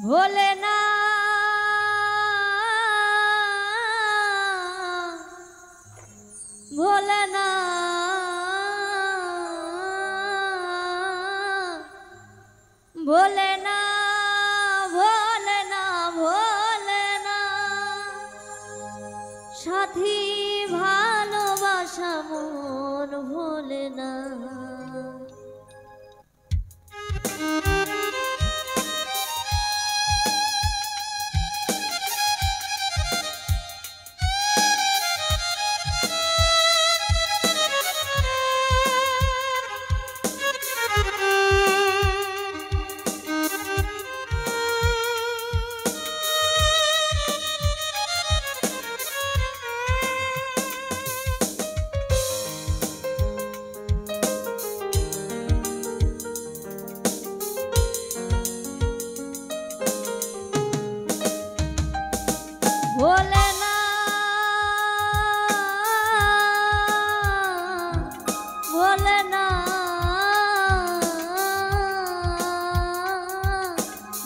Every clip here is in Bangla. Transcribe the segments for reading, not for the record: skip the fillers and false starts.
ভোলে না ভোলে না ভোলে না ভোলে না ভোলে না সাথী ভালোবাসা মন ভোলে না ভোলে না ভোলে না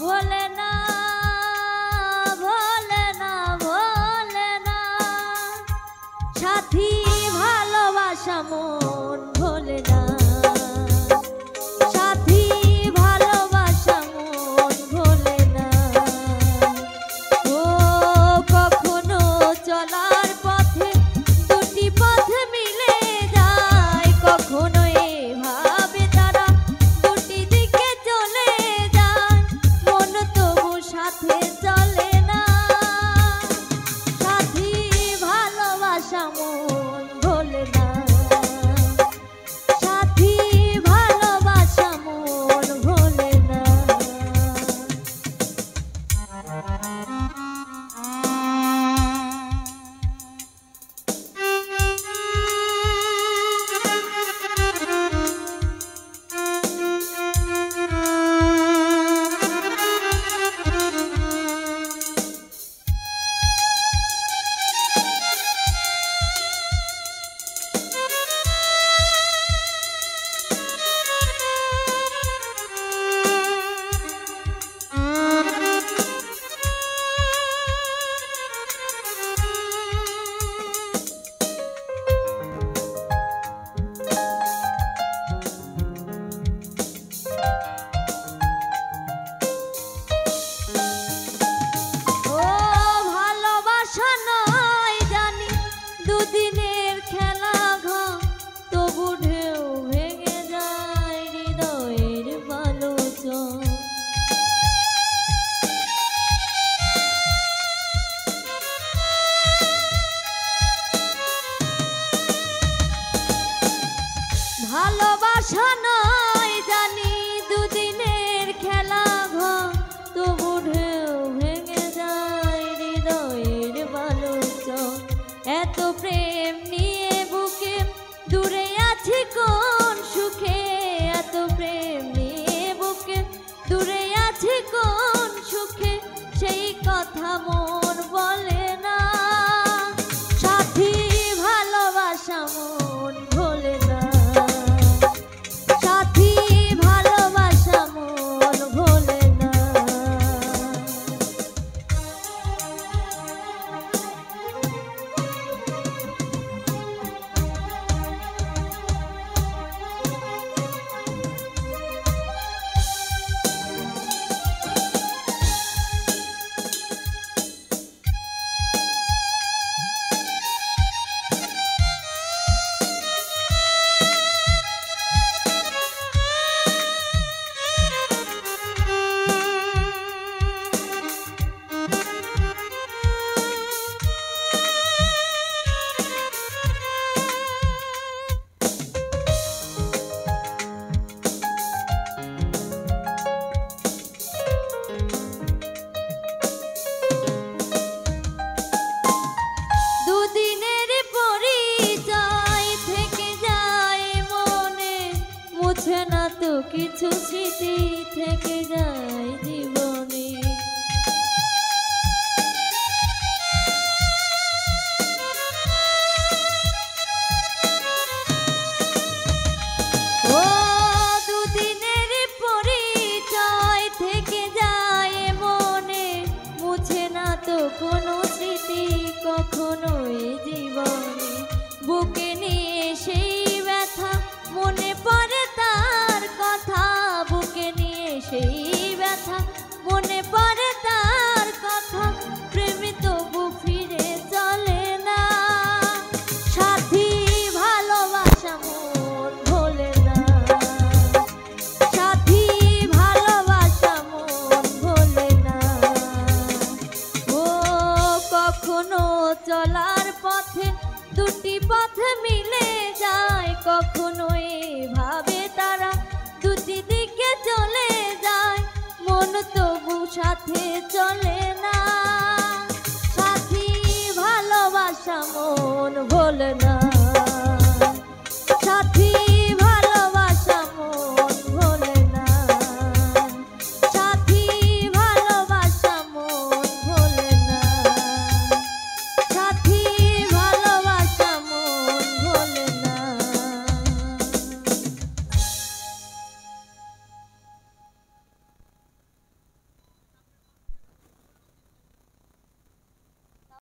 ভোলে না ভোলে না ভোলে না সাথী ভালোবাসা মন ভোলে না সাথী ভালোবাসা মন ভোলে না চলার পথে দুটি পথ মিলে যায় কখনো এভাবে তারা দুটি দিকে চলে যায় মন তবু সাথে চলে না সাথী ভালোবাসা মন ভোলে না সাথী ভালোবাসা মন ভোলে না দুদিনের খেলা ঘর তবু ঢেউ ভেঙে যায় হৃদয়ের বালুচর ভালোবাসা নয় জানি দুদিনের খেলা ঘর তবু ঢেউ ভেঙে যায় হৃদয়ের বালুচর এত প্রেম নিয়ে বুকে দূরে আছি কোন সুখে এত প্রেম নিয়ে বুকে দূরে আছি কোন সুখে সেই কথা মন বলে না সাথী ভালোবাসা মন ভোলে না সাথী ভালোবাসা মন ভোলে না চলার পথে দুটি পথ মিলে যায়, কখনো এভাবে তারা দুটি দিকে চলে যায়, মন তবু সাথে চলে না। সাথী ভালোবাসা মন ভোলে না।